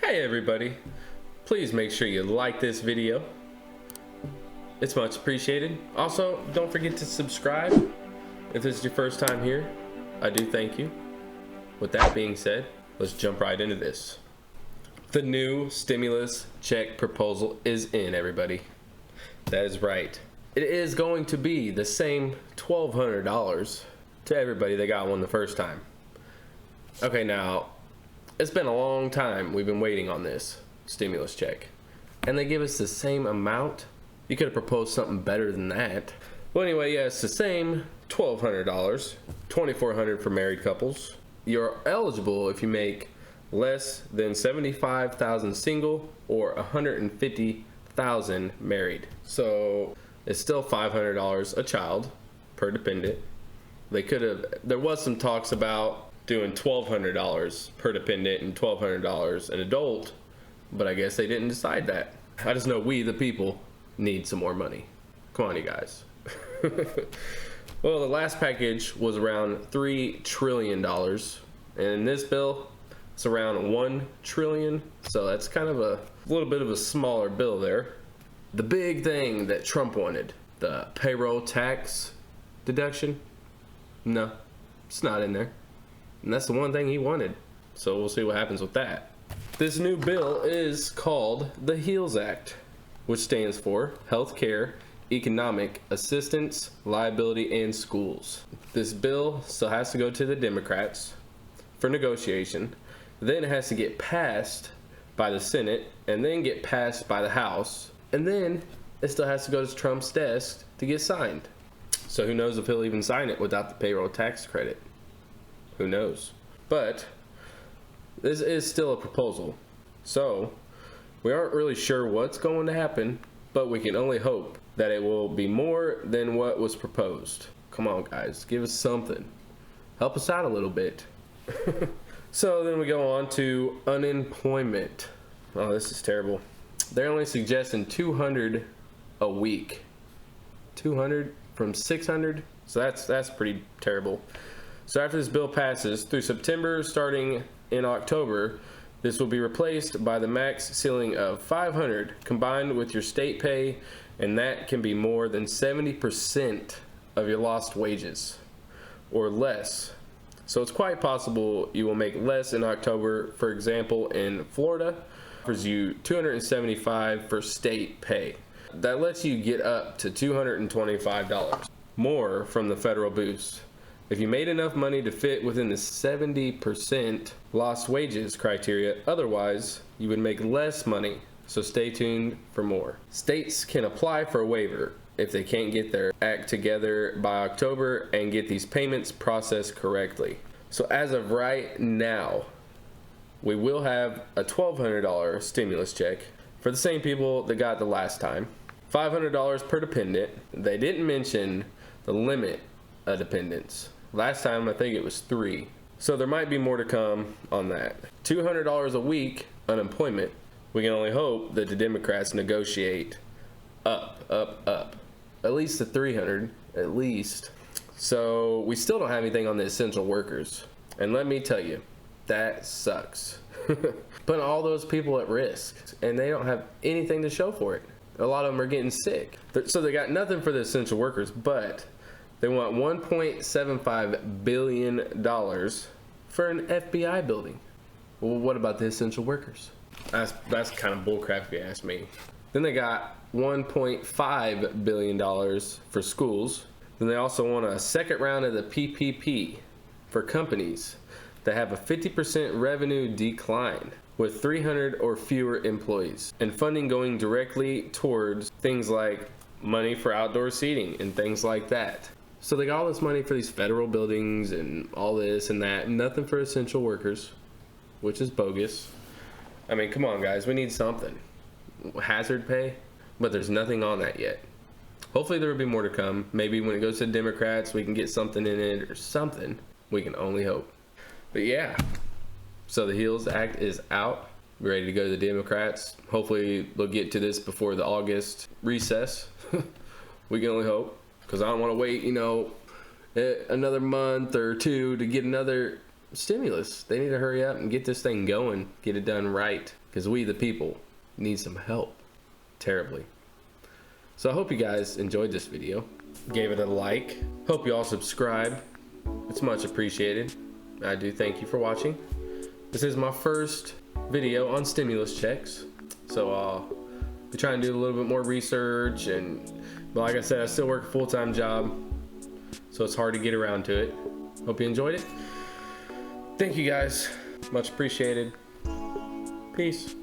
Hey everybody, please make sure you like this video. It's much appreciated. Also, don't forget to subscribe if this is your first time here. I do thank you. With that being said, let's jump right into this. The new stimulus check proposal is in, everybody. That is right. It is going to be the same $1,200 to everybody that got one the first time. Okay, now, it's been a long time we've been waiting on this stimulus check. And they give us the same amount? You could have proposed something better than that. Well, anyway, yeah, it's the same $1,200, $2,400 for married couples. You're eligible if you make less than $75,000 single or $150,000 married. So it's still $500 a child per dependent. There was some talks about doing $1,200 per dependent and $1,200 an adult, but I guess they didn't decide that. I just know we, the people, need some more money. Come on, you guys. Well, the last package was around $3 trillion, and in this bill, it's around $1 trillion, so that's kind of a little bit of a smaller bill there. The big thing that Trump wanted, the payroll tax deduction, no, it's not in there. And that's the one thing he wanted. So we'll see what happens with that. This new bill is called the HEALS Act, which stands for Healthcare, Economic Assistance, Liability, and Schools. This bill still has to go to the Democrats for negotiation. Then it has to get passed by the Senate and then get passed by the House. And then it still has to go to Trump's desk to get signed. So who knows if he'll even sign it without the payroll tax credit. Who knows? But this is still a proposal. So we aren't really sure what's going to happen, but we can only hope that it will be more than what was proposed. Come on, guys, give us something. Help us out a little bit. So then we go on to unemployment. Oh, this is terrible. They're only suggesting 200 a week. 200 from 600. So that's pretty terrible. So after this bill passes, through September, starting in October, this will be replaced by the max ceiling of 500 combined with your state pay, and that can be more than 70% of your lost wages or less. So it's quite possible you will make less in October. For example, in Florida, offers you $275 for state pay. That lets you get up to $225 more from the federal boost. If you made enough money to fit within the 70% lost wages criteria, otherwise you would make less money. So stay tuned for more. States can apply for a waiver if they can't get their act together by October and get these payments processed correctly. So as of right now, we will have a $1,200 stimulus check for the same people that got the last time. $500 per dependent. They didn't mention the limit of dependents. Last time I think it was 3. So there might be more to come on that. $200 a week unemployment. We can only hope that the Democrats negotiate up. At least to 300, at least. So we still don't have anything on the essential workers. And let me tell you, that sucks. Putting all those people at risk, and they don't have anything to show for it. A lot of them are getting sick. So they got nothing for the essential workers, but they want $1.75 billion for an FBI building. Well, what about the essential workers? That's kind of bullcrap if you ask me. Then they got $1.5 billion for schools. Then they also want a second round of the PPP for companies that have a 50% revenue decline with 300 or fewer employees, and funding going directly towards things like money for outdoor seating and things like that. So they got all this money for these federal buildings and all this and that, nothing for essential workers, which is bogus. I mean, come on, guys, we need something. Hazard pay, but there's nothing on that yet. Hopefully there will be more to come. Maybe when it goes to the Democrats, we can get something in it or something. We can only hope. But yeah, so the HEALS Act is out. We're ready to go to the Democrats. Hopefully they'll get to this before the August recess. We can only hope, because I don't want to wait, another month or two to get another stimulus. They need to hurry up and get this thing going, get it done right, because we the people need some help terribly. So I hope you guys enjoyed this video, gave it a like. Hope you all subscribe. It's much appreciated. I do thank you for watching. This is my first video on stimulus checks, so I'll be trying to do a little bit more research, but like I said, I still work a full-time job, so it's hard to get around to it. Hope you enjoyed it. Thank you guys, much appreciated. Peace.